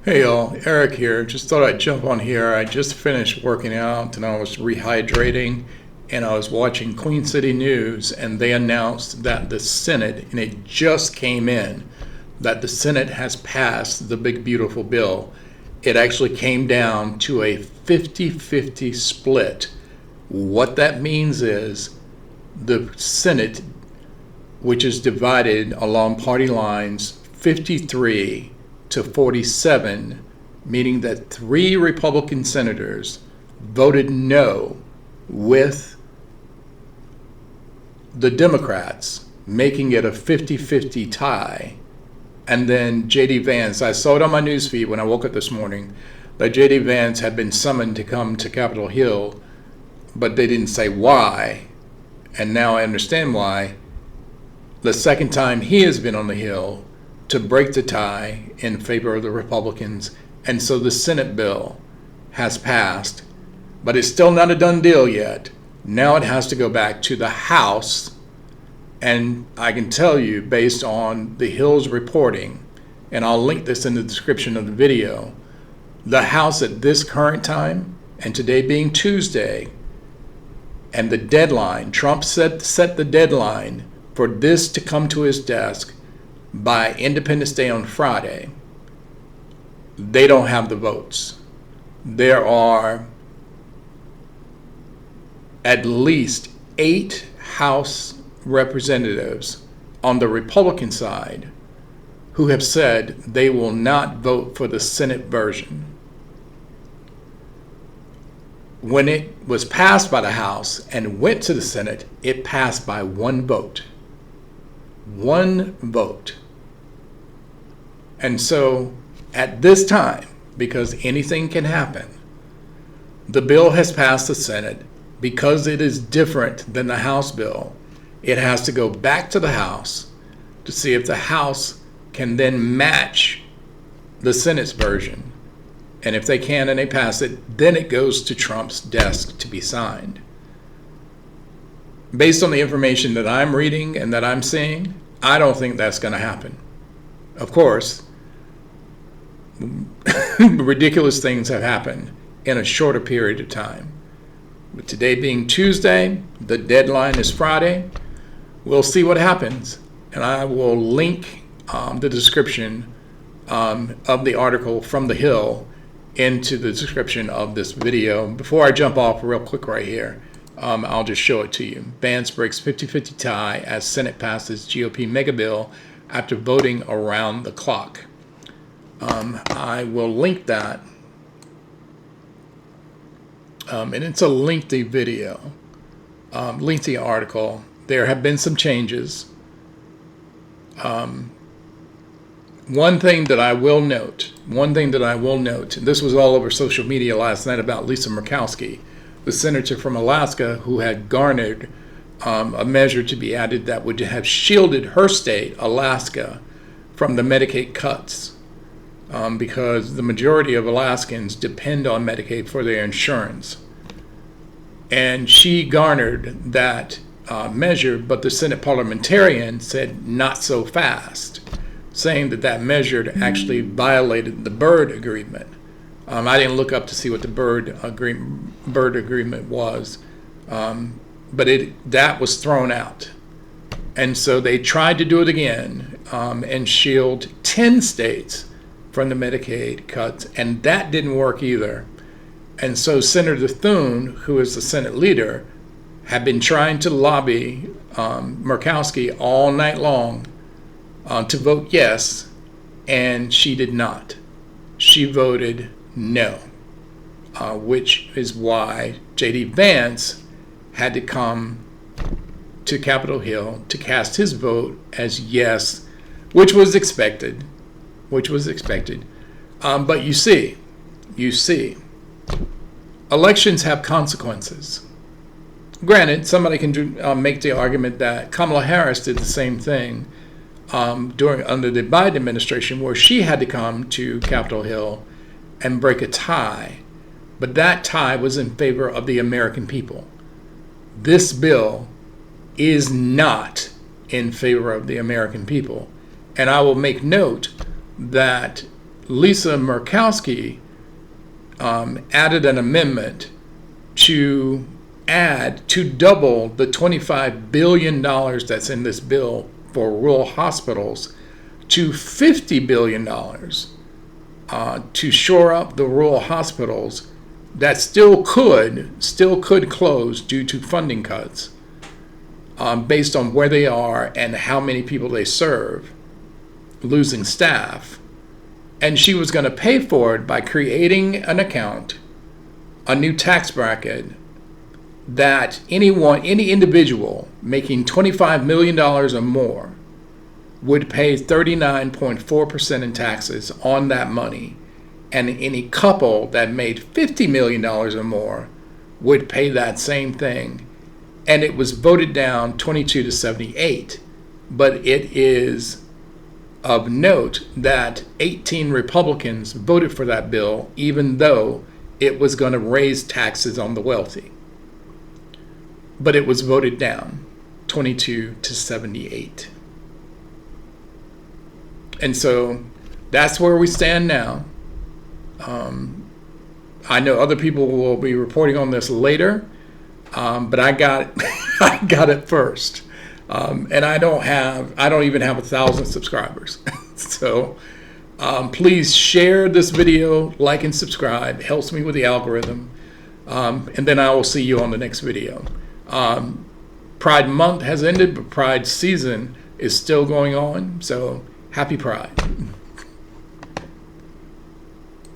Hey y'all, Eric here. Just thought I'd jump on here. I just finished working out and I was rehydrating and I was watching Queen City News and they announced that the Senate, and it just came in, that the Senate has passed the big beautiful bill. It actually came down to a 50-50 split. What that means is the Senate, which is divided along party lines 53 to 47, meaning that 3 Republican senators voted no, with the Democrats making it a 50-50 tie. And then J.D. Vance, I saw it on my newsfeed when I woke up this morning, that J.D. Vance had been summoned to come to Capitol Hill, but they didn't say why. And now I understand why. The second time he has been on the Hill to break the tie in favor of the Republicans. And so the Senate bill has passed, but it's still not a done deal yet. Now it has to go back to the House. And I can tell you, based on the Hill's reporting, and I'll link this in the description of the video, the House at this current time, and today being Tuesday, and the deadline, Trump set the deadline for this to come to his desk by Independence Day on Friday. They don't have the votes. There are at least 8 House representatives on the Republican side who have said they will not vote for the Senate version. When it was passed by the House and went to the Senate, it passed by 1 vote. 1 vote. And so at this time, because anything can happen, the bill has passed the Senate. Because it is different than the House bill, it has to go back to the House to see if the House can then match the Senate's version. And if they can and they pass it, then it goes to Trump's desk to be signed. Based on the information that I'm reading and that I'm seeing, I don't think that's going to happen. Of course, ridiculous things have happened in a shorter period of time. But today being Tuesday, the deadline is Friday. We'll see what happens. And I will link the description of the article from the Hill into the description of this video. Before I jump off real quick right here, I'll just show it to you. Vance breaks 50-50 tie as Senate passes GOP mega bill after voting around the clock. I will link that. And it's a lengthy video, lengthy article. There have been some changes. One thing that I will note, and this was all over social media last night about Lisa Murkowski, the senator from Alaska who had garnered a measure to be added that would have shielded her state, Alaska, from the Medicaid cuts. Because the majority of Alaskans depend on Medicaid for their insurance. And she garnered that measure, but the Senate parliamentarian said not so fast, saying that measure actually violated the Byrd Agreement. I didn't look up to see what the Byrd Agreement was, but that was thrown out. And so they tried to do it again and shield 10 states from the Medicaid cuts, and that didn't work either. And so Senator Thune, who is the Senate leader, had been trying to lobby Murkowski all night long to vote yes, and she did not. She voted no, which is why J.D. Vance had to come to Capitol Hill to cast his vote as yes, which was expected. But you see, elections have consequences. Granted, somebody can make the argument that Kamala Harris did the same thing under the Biden administration, where she had to come to Capitol Hill and break a tie. But that tie was in favor of the American people. This bill is not in favor of the American people. And I will make note that Lisa Murkowski added an amendment to double the $25 billion that's in this bill for rural hospitals to $50 billion to shore up the rural hospitals that still could close due to funding cuts based on where they are and how many people they serve, losing staff. And she was going to pay for it by creating an account, a new tax bracket, that any individual making $25 million or more would pay 39.4% in taxes on that money, and any couple that made $50 million or more would pay that same thing. And it was voted down 22 to 78. But it is of note that 18 Republicans voted for that bill, even though it was going to raise taxes on the wealthy. But it was voted down 22 to 78. And so that's where we stand now. I know other people will be reporting on this later, but I got I got it first. And I don't even have 1,000 subscribers. So please share this video, like and subscribe. It helps me with the algorithm. And then I will see you on the next video. Pride Month has ended, but Pride season is still going on. So happy Pride.